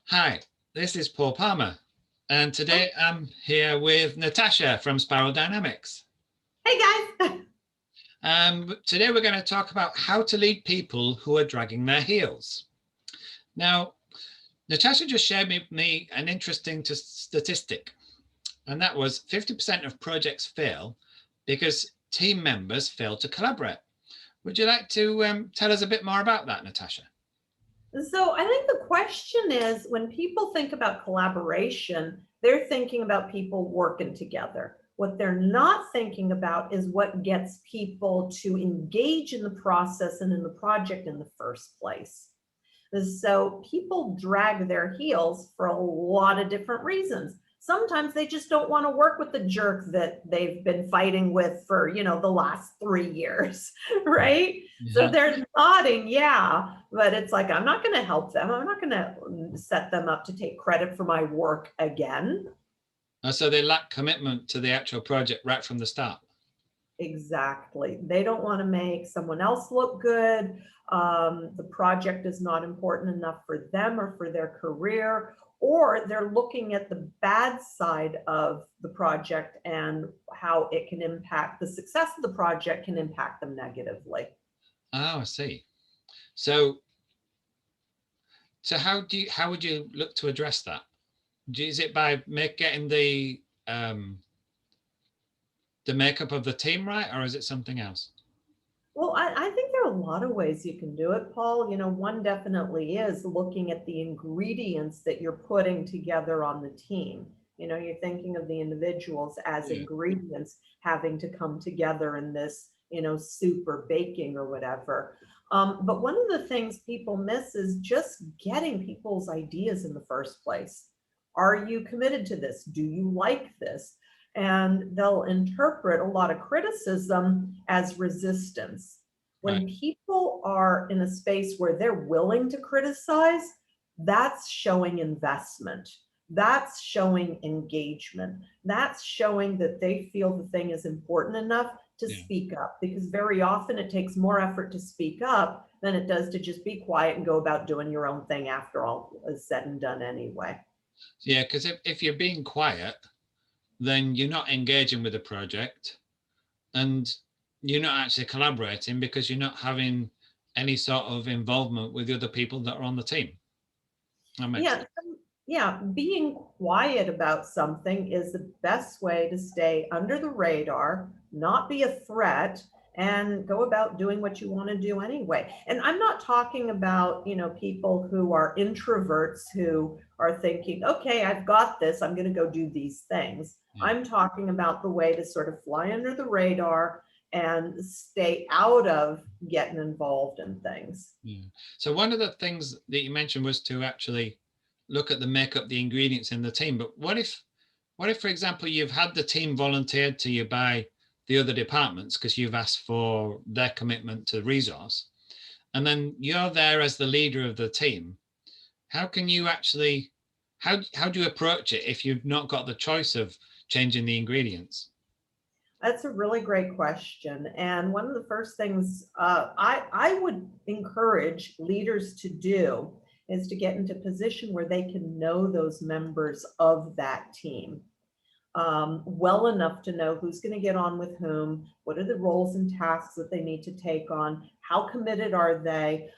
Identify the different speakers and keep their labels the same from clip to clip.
Speaker 1: Hi, this is Paul Palmer, and today I'm here with Natasha from Spiral Dynamics.
Speaker 2: Hey guys.
Speaker 1: Today we're going to talk about how to lead people who are dragging their heels. Now, Natasha just shared with me an interesting statistic, and that was 50% of projects fail because team members fail to collaborate. Would you like to tell us a bit more about that, Natasha?
Speaker 2: So I think the question is when people think about collaboration, they're thinking about people working together. What they're not thinking about is what gets people to engage in the process and in the project in the first place. So people drag their heels for a lot of different reasons. Sometimes they just don't want to work with the jerk that they've been fighting with for, the last 3 years, right? So
Speaker 1: Yeah.
Speaker 2: they're nodding, yeah, but it's like, I'm not going to help them. I'm not going to set them up to take credit for my work again.
Speaker 1: So they lack commitment to the actual project right from the start.
Speaker 2: Exactly. They don't want to make someone else look good. The project is not important enough for them or for their career, or they're looking at the bad side of the project and how it can impact the success of the project can impact them negatively.
Speaker 1: Oh, I see. So So how would you look to address that? Is it by getting the makeup of the team right, or is it something else?
Speaker 2: Well, I think there are a lot of ways you can do it, Paul. One definitely is looking at the ingredients that you're putting together on the team. You're thinking of the individuals as
Speaker 1: Yeah.
Speaker 2: ingredients having to come together in this, soup or baking or whatever. But one of the things people miss is just getting people's ideas in the first place. Are you committed to this? Do you like this? And they'll interpret a lot of criticism as resistance.
Speaker 1: Right.
Speaker 2: When people are in a space where they're willing to criticize, that's showing investment. That's showing engagement. That's showing that they feel the thing is important enough to
Speaker 1: Yeah.
Speaker 2: speak up, because very often it takes more effort to speak up than it does to just be quiet and go about doing your own thing after all is said and done anyway.
Speaker 1: Yeah, because if you're being quiet, then you're not engaging with the project and you're not actually collaborating because you're not having any sort of involvement with the other people that are on the team. That makes
Speaker 2: Yeah,
Speaker 1: sense.
Speaker 2: yeah, being quiet about something is the best way to stay under the radar, not be a threat, and go about doing what you want to do anyway. And I'm not talking about, people who are introverts who are thinking, okay, I've got this, I'm going to go do these things.
Speaker 1: Yeah.
Speaker 2: I'm talking about the way to sort of fly under the radar and stay out of getting involved in things.
Speaker 1: Yeah. So one of the things that you mentioned was to actually look at the makeup, the ingredients in the team. But what if, for example, you've had the team volunteered to you by the other departments because you've asked for their commitment to resource, and then you're there as the leader of the team? How can you actually, how do you approach it if you've not got the choice of changing the ingredients?
Speaker 2: That's a really great question. And one of the first things I would encourage leaders to do is to get into a position where they can know those members of that team well enough to know who's going to get on with whom, what are the roles and tasks that they need to take on, how committed are they,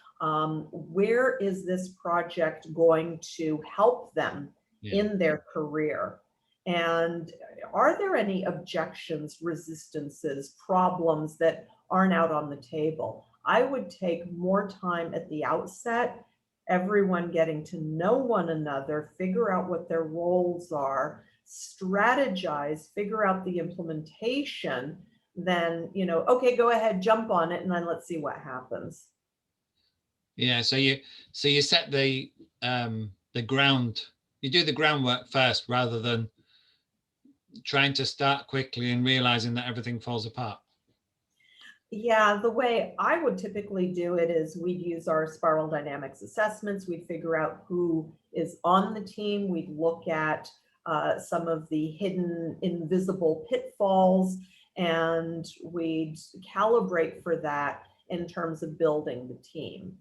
Speaker 2: where is this project going to help them
Speaker 1: Yeah.
Speaker 2: in their career, and are there any objections, resistances, problems that aren't out on the table. I would take more time at the outset, everyone getting to know one another, figure out what their roles are, strategize, figure out the implementation, then, okay, go ahead, jump on it, and then let's see what happens.
Speaker 1: Yeah. So you set the ground, you do the groundwork first rather than trying to start quickly and realizing that everything falls apart.
Speaker 2: Yeah, the way I would typically do it is we'd use our spiral dynamics assessments. We'd figure out who is on the team. We'd look at some of the hidden invisible pitfalls, and we'd calibrate for that in terms of building the team.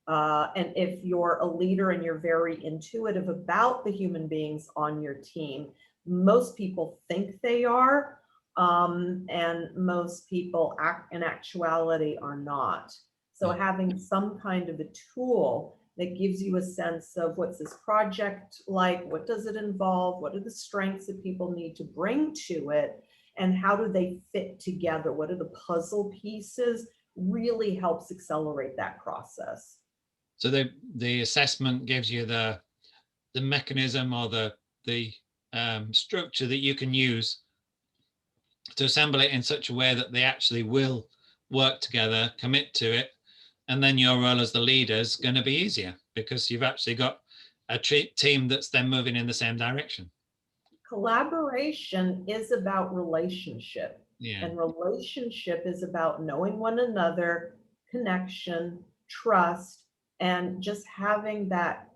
Speaker 2: And if you're a leader and you're very intuitive about the human beings on your team, most people think they are, and most people in actuality are not. So
Speaker 1: Yeah.
Speaker 2: having some kind of a tool that gives you a sense of what's this project like, what does it involve, what are the strengths that people need to bring to it, and how do they fit together, what are the puzzle pieces, really helps accelerate that process.
Speaker 1: So the assessment gives you the mechanism or the structure that you can use to assemble it in such a way that they actually will work together, commit to it, and then your role as the leader is going to be easier because you've actually got a team that's then moving in the same direction.
Speaker 2: Collaboration is about relationship,
Speaker 1: Yeah.
Speaker 2: and relationship is about knowing one another, connection, trust, and just having that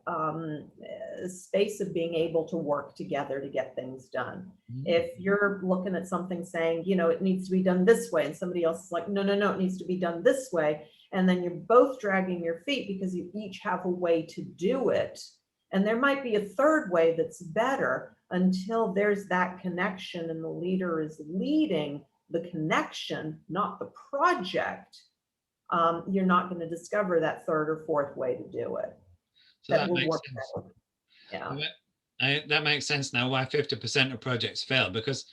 Speaker 2: space of being able to work together to get things done. If you're looking at something saying, it needs to be done this way, and somebody else is like, no, no, no, it needs to be done this way, and then you're both dragging your feet because you each have a way to do it, and there might be a third way that's better, until there's that connection and the leader is leading the connection, not the project, you're not going to discover that third or fourth way to do it
Speaker 1: So
Speaker 2: that
Speaker 1: that
Speaker 2: will
Speaker 1: makes
Speaker 2: work
Speaker 1: sense.
Speaker 2: better. Yeah.
Speaker 1: That makes sense now why 50% of projects fail, because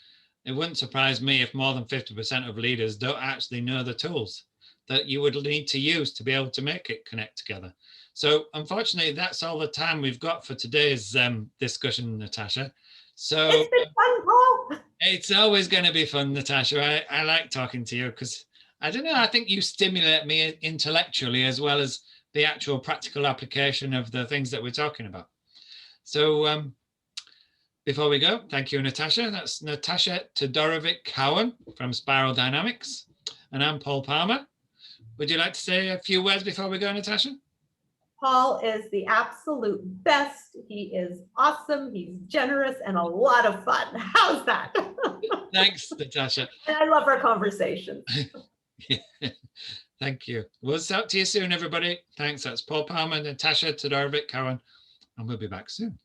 Speaker 1: it wouldn't surprise me if more than 50% of leaders don't actually know the tools that you would need to use to be able to make it connect together. So unfortunately, that's all the time we've got for today's discussion, Natasha. So
Speaker 2: It's been fun, Paul.
Speaker 1: it's always going to be fun, Natasha. I like talking to you because I don't know, I think you stimulate me intellectually as well as the actual practical application of the things that we're talking about. So before we go, thank you, Natasha. That's Natasha Todorovic-Cowan from Spiral Dynamics. And I'm Paul Palmer. Would you like to say a few words before we go, Natasha?
Speaker 2: Paul is the absolute best. He is awesome. He's generous and a lot of fun. How's that?
Speaker 1: Thanks, Natasha.
Speaker 2: And I love our conversations.
Speaker 1: Thank you. We'll talk to you soon, everybody. Thanks. That's Paul Palmer, Natasha Todorovic-Cowan, and we'll be back soon.